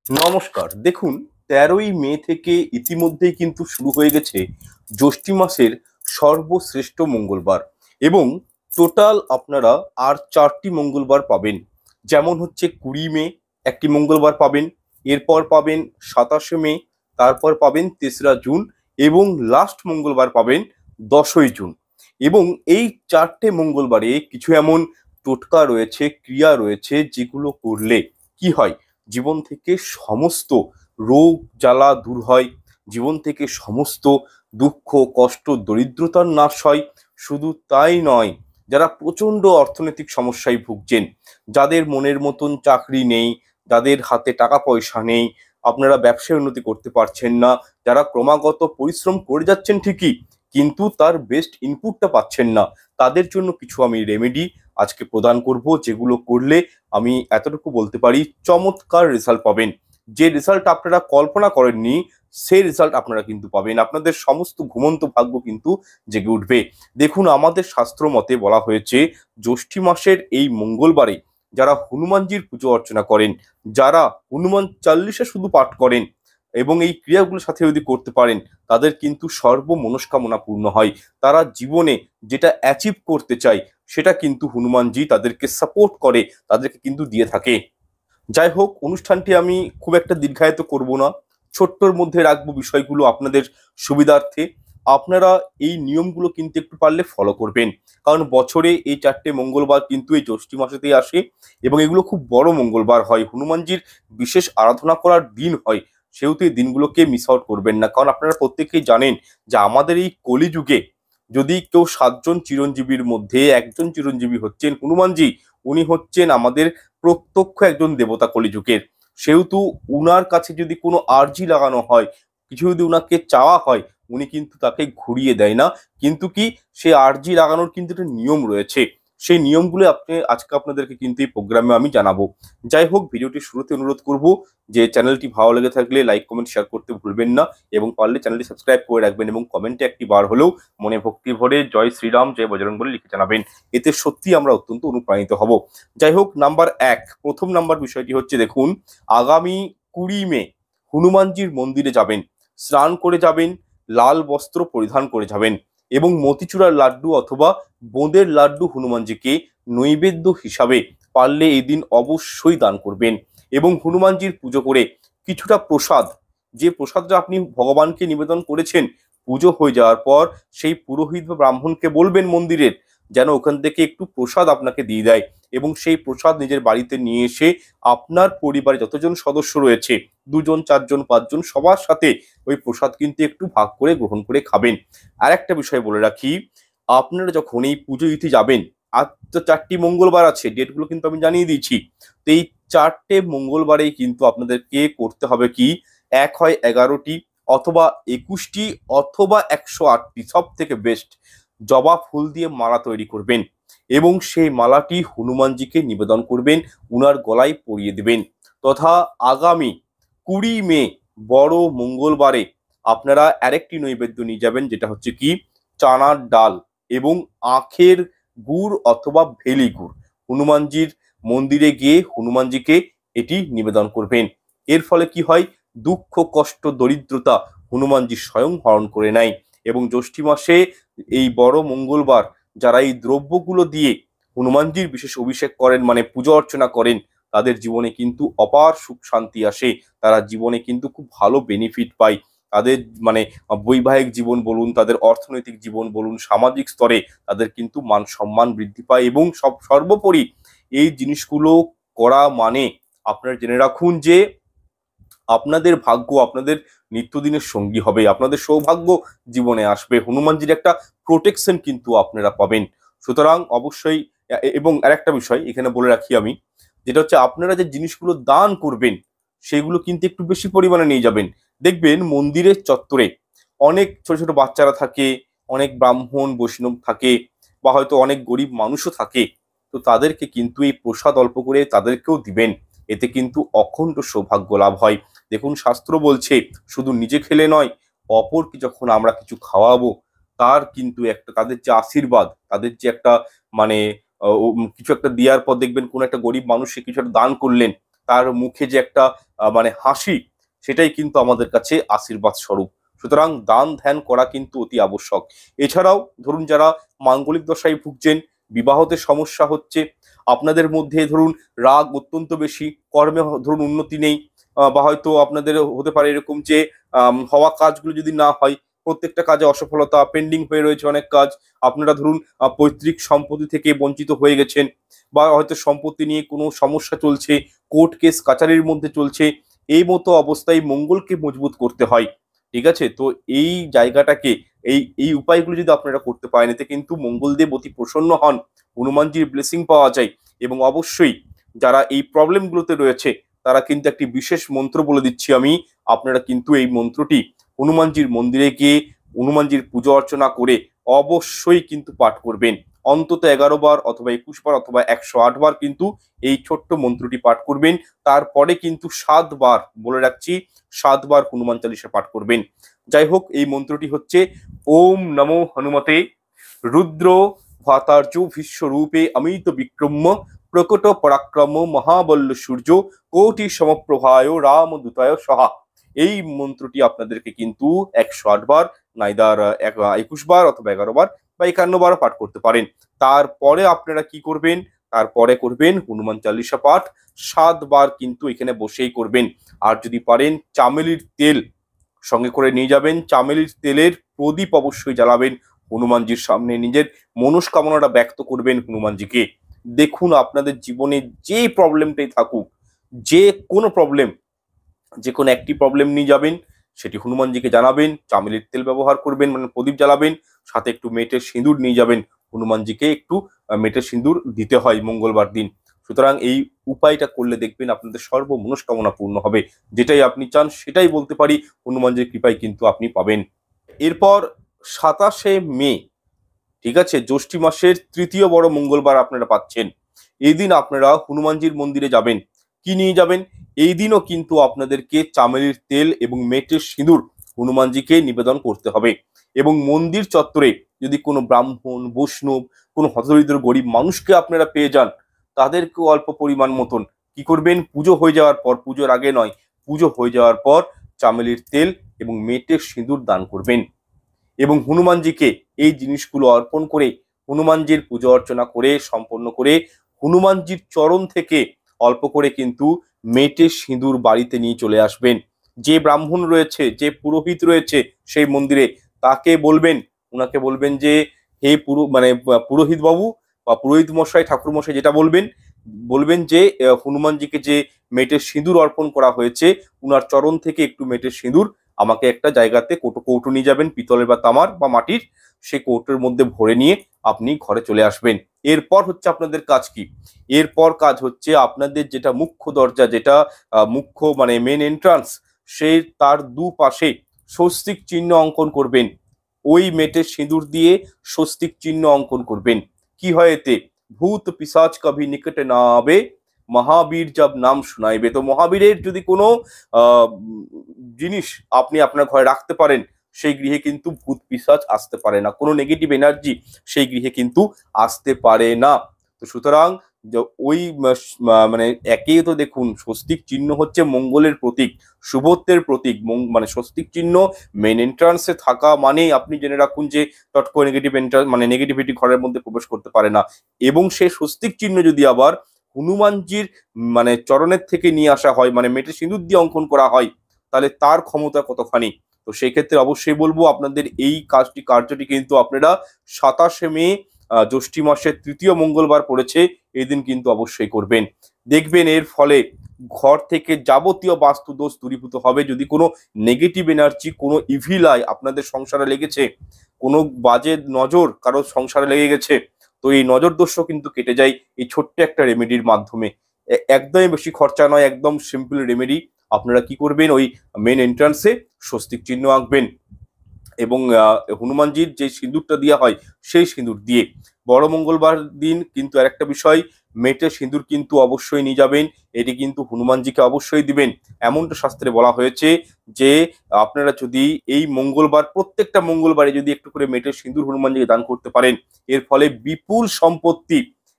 নমস্কার। দেখুন, ১৩ই মে থেকে ইতিমধ্যেই কিন্তু শুরু হয়ে গেছে জ্যৈষ্ঠী মাসের সর্বশ্রেষ্ঠ মঙ্গলবার এবং টোটাল আপনারা আর ৪টি মঙ্গলবার পাবেন। যেমন হচ্ছে ২০ মে একটি মঙ্গলবার পাবেন, এরপর পাবেন ২৭শে মে, তারপর পাবেন ৩রা জুন এবং লাস্ট মঙ্গলবার পাবেন ১০ই জুন। এবং এই ৪টে মঙ্গলবারে কিছু এমন টোটকা রয়েছে, ক্রিয়া রয়েছে যেগুলো করলে কি হয়? জীবন থেকে সমস্ত রোগ জ্বালা দূর হয়, জীবন থেকে সমস্ত দুঃখ কষ্ট দরিদ্রতার নাশ হয়। শুধু তাই নয়, যারা প্রচণ্ড অর্থনৈতিক সমস্যায় ভুগছেন, যাদের মনের মতন চাকরি নেই, যাদের হাতে টাকা পয়সা নেই, আপনারা ব্যবসায় উন্নতি করতে পারছেন না, যারা ক্রমাগত পরিশ্রম করে যাচ্ছেন ঠিকই কিন্তু তার বেস্ট ইনপুটটা পাচ্ছেন না, তাদের জন্য কিছু আমি রেমেডি আজকে প্রদান করব, যেগুলো করলে আমি এতটুকু বলতে পারি চমৎকার রেজাল্ট পাবেন। যে রেজাল্ট আপনারা কল্পনা করেননি সেই রেজাল্ট আপনারা কিন্তু পাবেন। আপনাদের সমস্ত ঘুমন্ত ভাগ্য কিন্তু জেগে উঠবে। দেখুন, আমাদের শাস্ত্র মতে বলা হয়েছে জ্যৈষ্ঠী মাসের এই মঙ্গলবারে যারা হনুমানজির পুজো অর্চনা করেন, যারা হনুমান চাল্লিশা শুধু পাঠ করেন এবং এই ক্রিয়াগুলোর সাথে যদি করতে পারেন, তাদের কিন্তু সর্ব মনস্কামনা পূর্ণ হয়। তারা জীবনে যেটা অ্যাচিভ করতে চায় সেটা কিন্তু হনুমানজি তাদেরকে সাপোর্ট করে, তাদেরকে কিন্তু দিয়ে থাকে। যাই হোক, অনুষ্ঠানটি আমি খুব একটা দীর্ঘায়িত করব না, ছোট্টর মধ্যে রাখবো বিষয়গুলো আপনাদের সুবিধার্থে। আপনারা এই নিয়মগুলো কিন্তু একটু পারলে ফলো করবেন, কারণ বছরে এই ৪টে মঙ্গলবার কিন্তু এই জ্যৈষ্ঠী মাসেতেই আসে এবং এগুলো খুব বড় মঙ্গলবার হয়, হনুমানজির বিশেষ আরাধনা করার দিন হয়। সেহেতু এই দিনগুলোকে মিস আউট করবেন না, কারণ আপনারা প্রত্যেকেই জানেন যে আমাদের এই কলিযুগে যদি কেউ ৭জন চিরঞ্জীবীর মধ্যে একজন চিরঞ্জীবী হচ্ছেন হনুমানজি। উনি হচ্ছেন আমাদের প্রত্যক্ষ একজন দেবতা কলিযুগের। সেহেতু উনার কাছে যদি কোনো আর্জি লাগানো হয়, কিছু যদি উনাকে চাওয়া হয়, উনি কিন্তু তাকে ঘুরিয়ে দেয় না। কিন্তু কি, সে আর্জি লাগানোর কিন্তু একটা নিয়ম রয়েছে, সেই নিয়মগুলো আজকে আপনাদেরকে কিন্তু এই প্রোগ্রামে আমি জানাবো। যাই হোক, ভিডিওটি শুরুতে অনুরোধ করব যে চ্যানেলটি ভালো লেগে থাকলে লাইক কমেন্ট শেয়ার করতে ভুলবেন না এবং পারলে চ্যানেলটি সাবস্ক্রাইব করে রাখবেন এবং কমেন্টে একটি বার হলেও মনে ভক্তি ভরে জয় শ্রীরাম জয় বজরং বলে লিখে জানাবেন। এতে সত্যি আমরা অত্যন্ত অনুপ্রাণিত হব। যাই হোক, নাম্বার ১, প্রথম নাম্বার বিষয়টি হচ্ছে, দেখুন, আগামী ২০ মে হনুমানজির মন্দিরে যাবেন, স্নান করে যাবেন, লাল বস্ত্র পরিধান করে যাবেন এবং মতিচূড়ার লাড্ডু অথবা বোঁদের লাড্ডু হনুমানজিকে নৈবেদ্য হিসাবে পারলে এই দিন অবশ্যই দান করবেন এবং হনুমানজির পুজো করে কিছুটা প্রসাদ, যে প্রসাদটা আপনি ভগবানকে নিবেদন করেছেন, পুজো হয়ে যাওয়ার পর সেই পুরোহিত বা ব্রাহ্মণকে বলবেন মন্দিরের যেন ওখান থেকে একটু প্রসাদ আপনাকে দিয়ে দেয় এবং সেই প্রসাদ নিজের বাড়িতে নিয়ে এসে আপনার পরিবারে যতজন সদস্য রয়েছে, ২জন ৪জন ৫জন, সবার সাথে ওই প্রসাদ কিন্তু একটু ভাগ করে গ্রহণ করে খাবেন। আর একটা বিষয় বলে রাখি, আপনারা যখন এই পুজো দিতে যাবেন, আজ তো ৪টি মঙ্গলবার আছে, ডেটগুলো কিন্তু আমি জানিয়ে দিয়েছি। তো এই ৪টে মঙ্গলবারেই কিন্তু আপনাদেরকে করতে হবে কি, এক হয় ১১টি অথবা ২১টি অথবা ১০৮টি, সব থেকে বেস্ট জবা ফুল দিয়ে মালা তৈরি করবেন এবং সেই মালাটি হনুমানজিকে নিবেদন করবেন, উনার গলায় পরিয়ে দেবেন। তথা আগামী ২০ মে বড় মঙ্গলবারে আপনারা আরেকটি নৈবেদ্য নিয়ে যাবেন, যেটা হচ্ছে কি, চানার ডাল এবং আখের গুড় অথবা ভেলি গুড়। হনুমানজির মন্দিরে গিয়ে হনুমানজিকে এটি নিবেদন করবেন। এর ফলে কি হয়, দুঃখ কষ্ট দরিদ্রতা হনুমানজি স্বয়ং হরণ করে নেয় এবং জ্যৈষ্ঠী মাসে এই বড় মঙ্গলবার যারা এই দ্রব্যগুলো দিয়ে হনুমানজির বিশেষ অভিষেক করেন, মানে পুজো অর্চনা করেন, তাদের জীবনে কিন্তু অপার সুখ শান্তি আসে, তারা জীবনে কিন্তু খুব ভালো বেনিফিট পায়। তাদের মানে বৈবাহিক জীবন বলুন, তাদের অর্থনৈতিক জীবন বলুন, সামাজিক স্তরে তাদের কিন্তু মান সম্মান বৃদ্ধি পায় এবং সর্বোপরি এই জিনিসগুলো করা মানে আপনারা জেনে রাখুন যে আপনাদের ভাগ্য আপনাদের নিত্যদিনের সঙ্গী হবে, আপনাদের সৌভাগ্য জীবনে আসবে, হনুমানজির একটা প্রোটেকশন কিন্তু আপনারা পাবেন। সুতরাং অবশ্যই এবং আরেকটা বিষয় এখানে বলে রাখি আমি, যেটা হচ্ছে আপনারা যে জিনিসগুলো দান করবেন সেগুলো কিন্তু একটু বেশি পরিমাণে নিয়ে যাবেন। দেখবেন মন্দিরের চত্বরে অনেক ছোট ছোট বাচ্চারা থাকে, অনেক ব্রাহ্মণ বৈষ্ণব থাকে বা হয়তো অনেক গরিব মানুষও থাকে। তো তাদেরকে কিন্তু এই প্রসাদ অল্প করে তাদেরকেও দিবেন, এতে কিন্তু অখণ্ড সৌভাগ্য লাভ হয়। দেখুন, শাস্ত্র বলছে শুধু নিজে খেলে নয়, অপরকে যখন আমরা কিছু খাওয়াবো তার কিন্তু একটা, তাদের যে আশীর্বাদ, তাদের যে একটা মানে কিছু একটা দেওয়ার পর দেখবেন কোনো একটা গরিব মানুষ সে কিছু একটা দান করলেন, তার মুখে যে একটা মানে হাসি, সেটাই কিন্তু আমাদের কাছে আশীর্বাদ স্বরূপ। সুতরাং দান ধ্যান করা কিন্তু অতি আবশ্যক। এছাড়াও ধরুন যারা মাঙ্গলিক দশায় ভুগছেন, বিবাহতে সমস্যা হচ্ছে, আপনাদের মধ্যে ধরুন রাগ অত্যন্ত বেশি, কর্মে ধরুন উন্নতি নেই, বা হয়তো আপনাদের হতে পারে এরকম যে হওয়া কাজগুলো যদি না হয়, প্রত্যেকটা কাজে অসফলতা, পেন্ডিং হয়ে রয়েছে অনেক কাজ, আপনারা ধরুন পৈতৃক সম্পত্তি থেকে বঞ্চিত হয়ে গেছেন, বা হয়তো সম্পত্তি নিয়ে কোনো সমস্যা চলছে, কোর্ট কেস কাচারির মধ্যে চলছে, এই মতো অবস্থায় মঙ্গলকে মজবুত করতে হয়। ঠিক আছে, তো এই জায়গাটাকে এই এই উপায়গুলো যদি আপনারা করতে পারেন, এতে কিন্তু মঙ্গলদেব অতি প্রসন্ন হন, হনুমানজির ব্লেসিং পাওয়া যায়। এবং অবশ্যই যারা এই প্রবলেমগুলোতে রয়েছে, তারা কিন্তু একটি বিশেষ মন্ত্র বলে দিচ্ছি আমি, আপনারা কিন্তু এই মন্ত্রটি হনুমানজির মন্দিরে গিয়ে হনুমানজির পুজো অর্চনা করে অবশ্যই কিন্তু পাঠ করবেন। অন্তত 11 বার অথবা 21 বার অথবা 108 বার কিন্তু এই ছোট্ট মন্ত্রটি পাঠ করবেন। তারপরে কিন্তু 7 বার, বলে রাখছি, 7 বার হনুমান চালিসা পাঠ করবেন। যাই হোক, এই মন্ত্রটি হচ্ছে ওম নমো হনুমতে রুদ্র ভাতার্য বিশ্বরূপে অমিত বিক্রম প্রকট পরাক্রম মহাবল্ল সূর্য কোটি সমপ্রভায় রামদূতায় সহা। এই মন্ত্রটি আপনাদেরকে কিন্তু 108 বার, নাইদার 21 বার অথবা 11 বার বা 51 বার পাঠ করতে পারেন। তারপরে আপনারা কি করবেন, তারপরে করবেন হনুমান চালিসা পাঠ 7 বার কিন্তু এখানে বসেই করবেন। আর যদি পারেন চামেলির তেল সঙ্গে করে নিয়ে যাবেন, চামেলির তেলের প্রদীপ অবশ্যই জ্বালাবেন হনুমানজির সামনে, নিজের মনস্কামনাটা ব্যক্ত করবেন হনুমানজিকে। দেখুন আপনাদের জীবনে যে প্রবলেমটাই থাকুক, যে কোনো প্রবলেম, যে কোনো একটি প্রবলেম নিয়ে যাবেন, সেটি হনুমানজিকে জানাবেন, চামেলির তেল ব্যবহার করবেন, মানে প্রদীপ জ্বালাবেন, সাথে একটু মেটের সিঁদুর নিয়ে যাবেন, হনুমানজিকে একটু মেটের সিঁদুর দিতে হয় মঙ্গলবার দিন। সুতরাং এই উপায়টা করলে দেখবেন আপনাদের সর্ব মনস্কামনা পূর্ণ হবে, যেটাই আপনি চান সেটাই বলতে পারি হনুমানজির কৃপায় কিন্তু আপনি পাবেন। এরপর 27শে মে, ঠিক আছে, জ্যৈষ্ঠী মাসের তৃতীয় বড় মঙ্গলবার আপনারা পাচ্ছেন। এই দিন আপনারা হনুমানজির মন্দিরে যাবেন। কি নিয়ে যাবেন? এই দিনও কিন্তু আপনাদেরকে চামেলির তেল এবং মেটের সিঁদুর হনুমানজিকে নিবেদন করতে হবে। এবং মন্দির চত্বরে যদি কোনো ব্রাহ্মণ, বৈষ্ণব, কোনো হতদরিদ্র গরিব মানুষকে আপনারা পেয়ে যান, তাদেরকেও অল্প পরিমাণ মতন কি করবেন, পুজো হয়ে যাওয়ার পর, পুজোর আগে নয়, পুজো হয়ে যাওয়ার পর চামেলির তেল এবং মেটের সিঁদুর দান করবেন। এবং হনুমানজিকে এই জিনিসগুলো অর্পণ করে, হনুমানজির পুজো অর্চনা করে সম্পন্ন করে, হনুমানজির চরণ থেকে অল্প করে কিন্তু মেটে সিঁদুর বাড়িতে নিয়ে চলে আসবেন। যে ব্রাহ্মণ রয়েছে, যে পুরোহিত রয়েছে সেই মন্দিরে, তাকে বলবেন, ওনাকে বলবেন যে হে পুরোহিত বাবু বা পুরোহিত মশাই, ঠাকুর মশাই, যেটা বলবেন, বলবেন যে হনুমানজিকে যে মেটের সিঁদুর অর্পণ করা হয়েছে, উনার চরণ থেকে একটু মেটের সিঁদুর আমাকে একটা জায়গাতে কৌটো নিয়ে যাবেন, পিতলের বা তামার বা মাটির, সেই কৌটোর মধ্যে ভরে নিয়ে আপনি ঘরে চলে আসবেন। এরপর হচ্ছে আপনাদের কাজ কি? এরপর কাজ হচ্ছে আপনাদের যেটা মুখ্য দরজা, যেটা মুখ্য মানে মেন এন্ট্রান্স, সেই তার দুপাশে স্বস্তিক চিহ্ন অঙ্কন করবেন। ওই মেটের সিঁদুর দিয়ে স্বস্তিক চিহ্ন অঙ্কন করবেন। কি হয় এতে? ভূত পিশাচ কভি নিকট না আবে, মহাবীর জব নাম শুনাইবে। তো মহাবীরের যদি কোনো আহ জিনিস আপনি আপনার ঘরে রাখতে পারেন, সেই গৃহে কিন্তু ভূত পিশাচ আসতে পারে না, কোনো নেগেটিভ এনার্জি সেই গৃহে কিন্তু আসতে পারে না। তো সুতরাং ওই মানে একেই তো দেখুন, স্বস্তিক চিহ্ন হচ্ছে মঙ্গলের প্রতীক, শুভত্বের প্রতীক। মানে স্বস্তিক চিহ্ন মেন এন্ট্রান্সে থাকা মানেই আপনি জেনে রাখুন যে চট করে নেগেটিভ এন্ট্রান্স মানে নেগেটিভিটি ঘরের মধ্যে প্রবেশ করতে পারে না। এবং সেই স্বস্তিক চিহ্ন যদি আবার হনুমানজির মানে চরণের থেকে নিয়ে আসা হয়, মানে মেটে সিঁদুর দিয়ে অঙ্কন করা হয়, তাহলে তার ক্ষমতা কতখানি। তো সেই ক্ষেত্রে অবশ্যই বলবো আপনাদের এই কার্যটি কিন্তু আপনারা 27শে মে, জ্যৈষ্ঠী মাসের তৃতীয় মঙ্গলবার পড়েছে, এই দিন কিন্তু অবশ্যই করবেন। দেখবেন এর ফলে ঘর থেকে যাবতীয় বাস্তু দোষ দূরীভূত হবে। যদি কোনো নেগেটিভ এনার্জি, কোনো ইভিল আই আপনাদের সংসারে লেগেছে, কোনো বাজে নজর কারো সংসারে লেগে গেছে, তো এই নজর দোষও কিন্তু কেটে যায় এই ছোট্ট একটা রেমেডির মাধ্যমে। একদমই বেশি খরচা নয়, একদম সিম্পল রেমেডি। আপনারা কি করবেন, ওই মেন এন্ট্রান্সে স্বস্তিক চিহ্ন আঁকবেন এবং হনুমানজির যে সিঁদুরটা দেওয়া হয় সেই সিঁদুর দিয়ে। বড় মঙ্গলবার দিন কিন্তু আরেকটা বিষয়, মেটের সিঁদুর কিন্তু অবশ্যই নিয়ে যাবেন, এটি কিন্তু হনুমানজিকে অবশ্যই দিবেন। এমনটা শাস্ত্রে বলা হয়েছে যে আপনারা যদি এই মঙ্গলবার, প্রত্যেকটা মঙ্গলবারে যদি একটু করে মেটের সিঁদুর হনুমানজিকে দান করতে পারেন, এর ফলে বিপুল সম্পত্তি,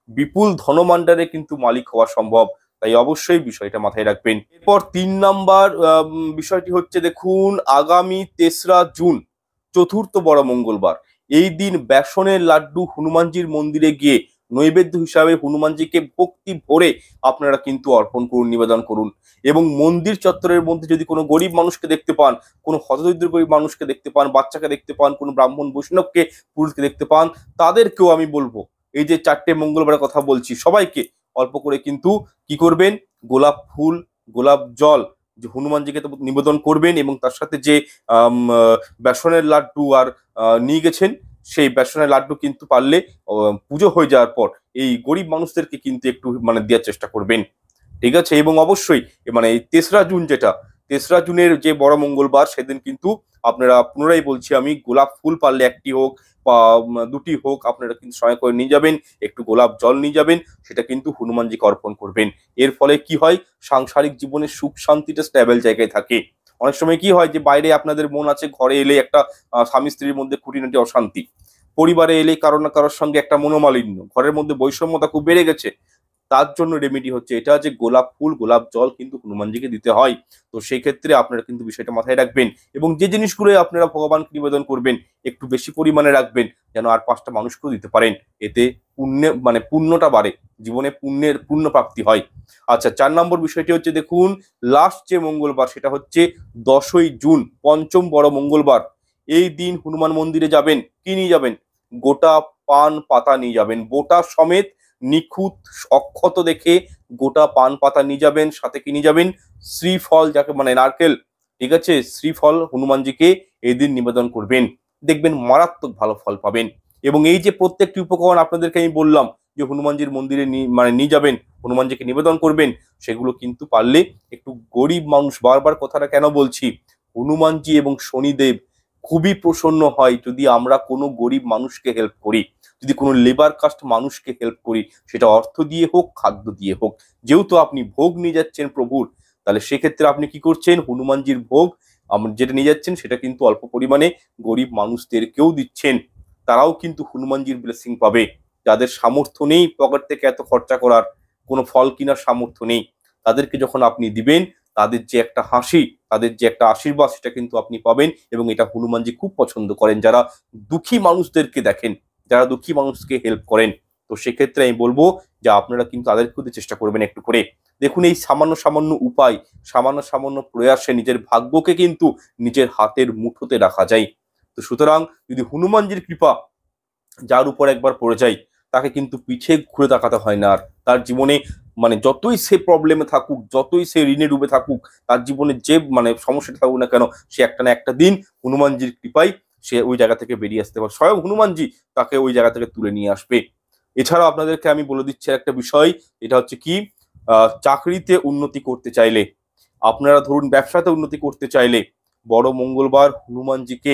বিপুল ধনভাণ্ডারে কিন্তু মালিক হওয়া সম্ভব। তাই অবশ্যই বিষয়টা মাথায় রাখবেন। এরপর 3 নাম্বার বিষয়টি হচ্ছে, দেখুন আগামী 3রা জুন চতুর্থ বড় মঙ্গলবার, এই দিন বেসনের লাড্ডু হনুমানজির মন্দিরে গিয়ে নৈবেদ্য হিসাবে হনুমানজিকে ভক্তি ভরে আপনারা কিন্তু অর্পণ করুন, নিবেদন করুন। এবং মন্দির চত্বরের মধ্যে যদি কোনো গরিব মানুষকে দেখতে পান, কোনো হতদরিদ্র গরিব মানুষকে দেখতে পান, বাচ্চাকে দেখতে পান, কোনো ব্রাহ্মণ বৈষ্ণবকে পুরুষকে দেখতে পান, তাদেরকেও আমি বলবো, এই যে 4টে মঙ্গলবারের কথা বলছি, সবাইকে অল্প করে কিন্তু কি করবেন, গোলাপ ফুল, গোলাপ জল যে হনুমানজিকে নিবেদন করবেন, এবং তার সাথে যে বেসনের লাড্ডু আর নিয়ে গেছেন, সেই বেসনের লাড্ডু কিন্তু পারলে পুজো হয়ে যাওয়ার পর এই গরিব মানুষদেরকে কিন্তু একটু মানে দেওয়ার চেষ্টা করবেন, ঠিক আছে। এবং অবশ্যই মানে এই 3রা জুন, যেটা 3রা জুনের যে বড় মঙ্গলবার, সেদিন কিন্তু আপনারা, পুনরায় বলছি আমি, গোলাপ ফুল পারলে 1টি হোক বা 2টি হোক, আপনারা কিন্তু সময় করে নিয়ে যাবেন, একটু গোলাপ জল নিয়ে যাবেন, সেটা কিন্তু হনুমানজিকে অর্পণ করবেন। এর ফলে কি হয়, সাংসারিক জীবনে সুখ শান্তিটা স্ট্যাবল জায়গায় থাকে। অনেক সময় কি হয় যে বাইরে আপনাদের মন আছে, ঘরে এলে একটা স্বামী স্ত্রীর মধ্যে খুঁটিনাটি অশান্তি, পরিবারে এলে কারো না কারোর সঙ্গে একটা মনোমালিন্য, ঘরের মধ্যে বৈষম্যতা খুব বেড়ে গেছে, তার জন্য রেমেডি হচ্ছে এটা যে গোলাপ ফুল, গোলাপ জল কিন্তু হনুমানজিকে দিতে হয়। তো সেই ক্ষেত্রে আপনারা কিন্তু বিষয়টা মাথায় রাখবেন, এবং যে জিনিসগুলো আপনারা ভগবানকে নিবেদন করবেন একটু বেশি পরিমাণে রাখবেন, যেন আর 5টা মানুষকেও দিতে পারেন, এতে পুণ্যে মানে পুণ্যটা বাড়ে, জীবনে পুণ্য প্রাপ্তি হয়। আচ্ছা, 4 নম্বর বিষয়টি হচ্ছে, দেখুন লাস্ট যে মঙ্গলবার, সেটা হচ্ছে 10ই জুন, পঞ্চম বড় মঙ্গলবার। এই দিন হনুমান মন্দিরে যাবেন, কি নিয়ে যাবেন, গোটা পান পাতা নিয়ে যাবেন, বোটা সমেত, নিখুঁত অক্ষত দেখে গোটা পান পাতা নিয়ে যাবেন, সাথে কি নিয়ে যাবেন, শ্রীফল, যাকে মানে নারকেল, ঠিক আছে, শ্রীফল হনুমানজিকে এই দিন নিবেদন করবেন, দেখবেন মারাত্মক ভালো ফল পাবেন। এবং এই যে প্রত্যেকটি উপকরণ আপনাদেরকে আমি বললাম যে হনুমানজির মন্দিরে মানে নিয়ে যাবেন, হনুমানজিকে নিবেদন করবেন, সেগুলো কিন্তু পারলে একটু গরিব মানুষ, বারবার কথাটা কেন বলছি, হনুমানজি এবং শনিদেব খুবই প্রসন্ন হয় যদি আমরা কোনো গরিব মানুষকে হেল্প করি, যদি কোনো লেবার কাস্ট মানুষকে হেল্প করি, সেটা অর্থ দিয়ে হোক, খাদ্য দিয়ে হোক। যেহেতু আপনি ভোগ নিয়ে যাচ্ছেন প্রভুর, তাহলে সেক্ষেত্রে আপনি কি করছেন, হনুমানজির ভোগ যেটা নিয়ে যাচ্ছেন, সেটা কিন্তু অল্প পরিমাণে গরিব মানুষদেরকেও দিচ্ছেন, তারাও কিন্তু হনুমানজির ব্লেসিং পাবে। যাদের সামর্থ্য নেই পকেট থেকে এত খরচা করার, কোনো ফল কেনার সামর্থ্য নেই, তাদেরকে যখন আপনি দিবেন, তাদের যে একটা হাসি, তাদের যে একটা আশীর্বাদ, সেটা কিন্তু আপনি পাবেন। এবং এটা হনুমানজি খুব পছন্দ করেন, যারা দুঃখী মানুষদেরকে দেখেন, যারা দুঃখী মানুষকে হেল্প করেন। তো সেক্ষেত্রে আমি বলবো যে আপনারা কিন্তু তাদেরকেও চেষ্টা করবেন একটু করে। দেখুন এই সামান্য সামান্য উপায়, সামান্য সামান্য প্রয়াসে নিজের ভাগ্যকে কিন্তু নিজের হাতের মুঠোতে রাখা যায়। তো সুতরাং যদি হনুমানজির কৃপা যার উপর একবার পড়ে যায়, তাকে কিন্তু পিছে ঘুরে তাকাতে হয় না আর। তার জীবনে মানে যতই সে প্রবলেমে থাকুক, যতই সে ঋণে ডুবে থাকুক, তার জীবনে যে মানে সমস্যাটা থাকুক না কেন, সে একটা না একটা দিন হনুমানজির কৃপায় সে ওই জায়গা থেকে বেরিয়ে আসতে পারে, স্বয়ং হনুমানজি তাকে ওই জায়গা থেকে তুলে নিয়ে আসবে। এছাড়াও আপনাদেরকে আমি বলে দিচ্ছি একটা বিষয়, এটা হচ্ছে কি, চাকরিতে উন্নতি করতে চাইলে, আপনারা ধরুন ব্যবসাতে উন্নতি করতে চাইলে, বড় মঙ্গলবার হনুমানজিকে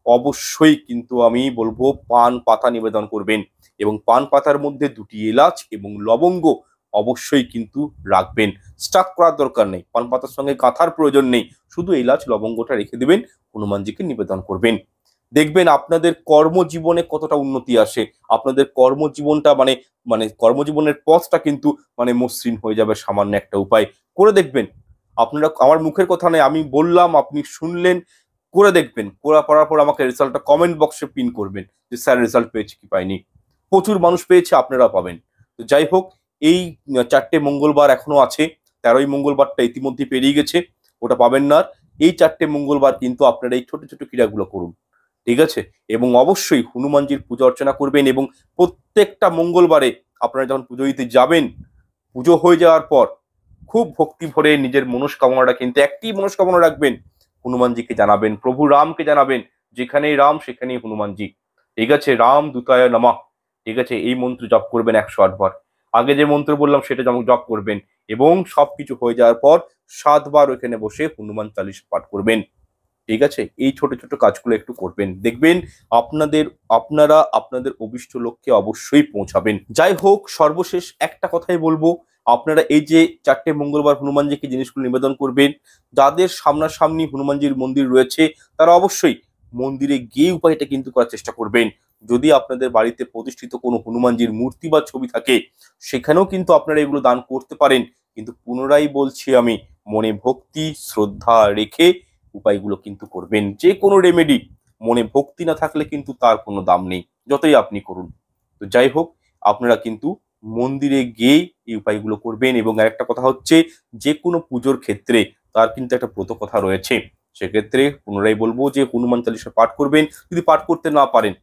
অবশ্যই কিন্তু আমি বলবো পান পাতা নিবেদন করবেন, এবং পান পাতার মধ্যে 2টি এলাচ এবং লবঙ্গ অবশ্যই কিন্তু রাখবেন। স্টাক করার দরকার নেই, পান পাতার সঙ্গে গাঁথার প্রয়োজন নেই, শুধু এলাচ লবঙ্গটা রেখে দিবেন, হনুমানজিকে নিবেদন করবেন। দেখবেন আপনাদের কর্মজীবনে কতটা উন্নতি আসে, আপনাদের কর্মজীবনটা মানে মানে কর্মজীবনের পথটা কিন্তু মানে মসৃণ হয়ে যাবে সামান্য একটা উপায় করে দেখবেন। আপনারা, আমার মুখের কথা নয়, আমি বললাম, আপনি শুনলেন, করে দেখবেন, করার পর আমাকে রেজাল্টটা কমেন্ট বক্সে পিন করবেন যে স্যার রেজাল্ট পেয়েছি কি পাইনি। প্রচুর মানুষ পেয়েছে, আপনারা পাবেন। তো যাই হোক, এই 4টে মঙ্গলবার এখনো আছে, 13ই মঙ্গলবারটা ইতিমধ্যে পেরিয়ে গেছে, ওটা পাবেন না। এই 4টে মঙ্গলবার কিন্তু আপনারা এই ছোট ছোট ক্রিয়াগুলো করুন, ঠিক আছে। এবং অবশ্যই হনুমানজির পূজা অর্চনা করবেন, এবং প্রত্যেকটা মঙ্গলবারে আপনারা যখন পুজো দিতে যাবেন, পুজো হয়ে যাওয়ার পর খুব ভক্তি ভরে নিজের মনস্কামনাটা কিন্তু একটি মনস্কামনা রাখবেন, হনুমানজিকে জানাবেন, প্রভু রামকে জানাবেন, যেখানেই রাম সেখানেই হনুমানজি, ঠিক আছে, রাম দূতায় নমঃ, ঠিক আছে, এই মন্ত্র জপ করবেন 108 বার। আগে যে মন্ত্র বললাম সেটা জপ করবেন, এবং সবকিছু হয়ে যাওয়ার পর 7 বার ওইখানে বসে হনুমান চালিশা পাঠ করবেন, ঠিক আছে। এই ছোট ছোট কাজগুলো একটু করবেন, দেখবেন আপনারা আপনাদের অভিষ্ট লক্ষ্যে অবশ্যই পৌঁছাবেন। যাই হোক, সর্বশেষ একটা কথাই বলবো, আপনারা এই যে 4টে মঙ্গলবার হনুমানজিকে জিনিসগুলো নিবেদন করবেন, যাদের সামনাসামনি হনুমানজির মন্দির রয়েছে, তারা অবশ্যই মন্দিরে গিয়ে উপায়টা কিন্তু করার চেষ্টা করবেন। যদি আপনাদের বাড়িতে প্রতিষ্ঠিত কোনো হনুমানজির মূর্তি বা ছবি থাকে, সেখানেও কিন্তু আপনারা এগুলো দান করতে পারেন, কিন্তু পুনরায় বলছি আমি, মনে ভক্তি শ্রদ্ধা রেখে উপায়গুলো কিন্তু করবেন। যে কোনো রেমেডি মনে ভক্তি না থাকলে কিন্তু তার কোনো দাম নেই, যতই আপনি করুন। তো যাই হোক, আপনারা কিন্তু মন্দিরে গিয়ে এই উপায়গুলো করবেন। এবং আরেকটা কথা হচ্ছে, যে কোনো পুজোর ক্ষেত্রে তার কিন্তু একটা ব্রত কথা রয়েছে। সেক্ষেত্রে পুনরায় বলবো যে হনুমান চালিসা পাঠ করবেন। যদি পাঠ করতে না পারেন,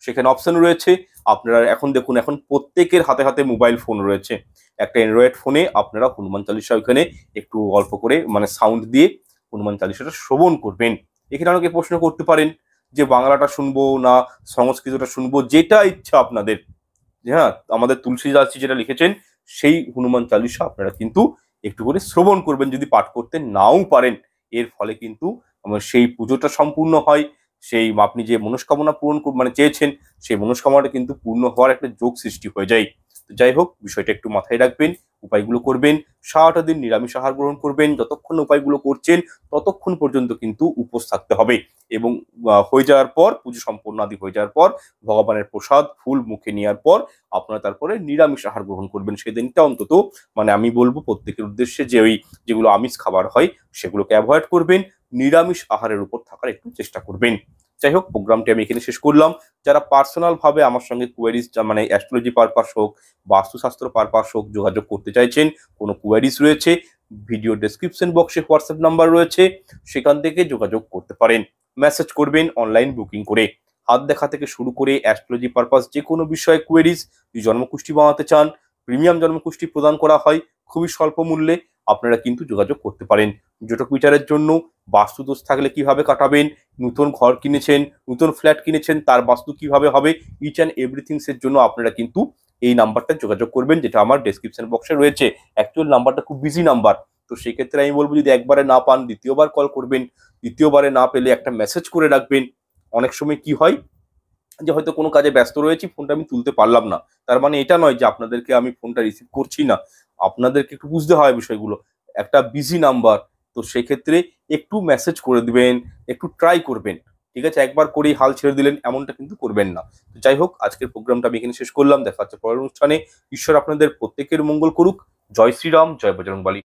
সেখানে অপশন রয়েছে। আপনারা এখন দেখুন, এখন প্রত্যেকের হাতে হাতে মোবাইল ফোন রয়েছে। একটা অ্যান্ড্রয়েড ফোনে আপনারা হনুমান চালিসা ওইখানে একটু অল্প করে মানে সাউন্ড দিয়ে হনুমান চালিসাটা শ্রবণ করবেন। এখানে অনেকে প্রশ্ন করতে পারেন যে বাংলাটা শুনবো না সংস্কৃতটা শুনবো, যেটা ইচ্ছা আপনাদের। হ্যাঁ, আমাদের তুলসীদাসজি যেটা লিখেছেন সেই হনুমান চালিসা আপনারা কিন্তু একটু করে শ্রবণ করবেন, যদি পাঠ করতে নাও পারেন। এর ফলে কিন্তু সেই পুজোটা সম্পূর্ণ হয়। সেই আপনি যে মনস্কামনা পূরণ মানে চেয়েছেন, সেই মনস্কামনাটা কিন্তু পূর্ণ হওয়ার একটা যোগ সৃষ্টি হয়ে যায়। তো যাই হোক, বিষয়টা একটু মাথায় রাখবেন, উপায়গুলো করবেন। সারাটা দিন নিরামিষ আহার গ্রহণ করবেন। যতক্ষণ উপায়গুলো করছেন ততক্ষণ পর্যন্ত কিন্তু উপোস থাকতে হবে। এবং হয়ে যাওয়ার পর, পুজো সম্পূর্ণ আদি হয়ে যাওয়ার পর, ভগবানের প্রসাদ ফুল মুখে নেওয়ার পর আপনারা তারপরে নিরামিষ আহার গ্রহণ করবেন। সেদিনটা অন্তত মানে আমি বলবো প্রত্যেকের উদ্দেশ্যে যে ওই যেগুলো আমিষ খাবার হয় সেগুলোকে অ্যাভয়েড করবেন, নিরামিষ আহারের উপর থাকার একটু চেষ্টা করবেন। যাই হোক, প্রোগ্রামটি আমি এখানে শেষ করলাম। যারা পার্সোনাল ভাবে আমার সঙ্গে কোয়ারিজ মানে অ্যাস্ট্রোলজি পারপাস হোক, বাস্তুশাস্ত্র পারপাস হোক যোগাযোগ করতে চাইছেন, কোনো কোয়ারিজ রয়েছে, ভিডিও ডেসক্রিপশন বক্সে হোয়াটসঅ্যাপ নাম্বার রয়েছে, সেখান থেকে যোগাযোগ করতে পারেন। মেসেজ করবেন অনলাইন বুকিং করে। হাত দেখা থেকে শুরু করে অ্যাস্ট্রোলজি পারপাস যে কোনো বিষয়ে কোয়েরিজ, যদি জন্মকুষ্ঠি বানাতে চান, প্রিমিয়াম জন্মকুষ্ঠি প্রদান করা হয় খুবই স্বল্প মূল্যে, আপনারা কিন্তু যোগাযোগ করতে পারেন। জটক বিচারের জন্য বাস্তুদোষ থাকলে কিভাবে কাটাবেন, নতুন ঘর কিনেছেন, নতুন ফ্ল্যাট কিনেছেন, তার বাস্তু কিভাবে হবে, ইচ অ্যান্ড এভরিথিংস এর জন্য আপনারা কিন্তু এই নাম্বারটা যোগাযোগ করবেন, যেটা আমার ডেসক্রিপশন বক্সে রয়েছে। অ্যাকচুয়াল নাম্বারটা খুব বিজি নাম্বার। তো সেই ক্ষেত্রে আমি বলবো, যদি একবারে না পান দ্বিতীয়বার কল করবেন, দ্বিতীয়বারে না পেলে একটা মেসেজ করে রাখবেন। অনেক সময় কি হয় যে হয়তো কোনো কাজে ব্যস্ত রয়েছি, ফোনটা আমি তুলতে পারলাম না, তার মানে এটা নয় যে আপনাদেরকে আমি ফোনটা রিসিভ করছি না। আপনাদেরকে একটু বুঝতে হয় বিষয়গুলো, একটা বিজি নাম্বার। তো সেক্ষেত্রে একটু মেসেজ করে দিবেন, একটু ট্রাই করবেন। ঠিক আছে, একবার করেই হাল ছেড়ে দিলেন এমনটা কিন্তু করবেন না। তো যাই হোক, আজকের প্রোগ্রামটা আমি এখানে শেষ করলাম। দেখা হচ্ছে পরের অনুষ্ঠানে। ঈশ্বর আপনাদের প্রত্যেকের মঙ্গল করুক। জয় শ্রীরাম, জয় বজরংবলী।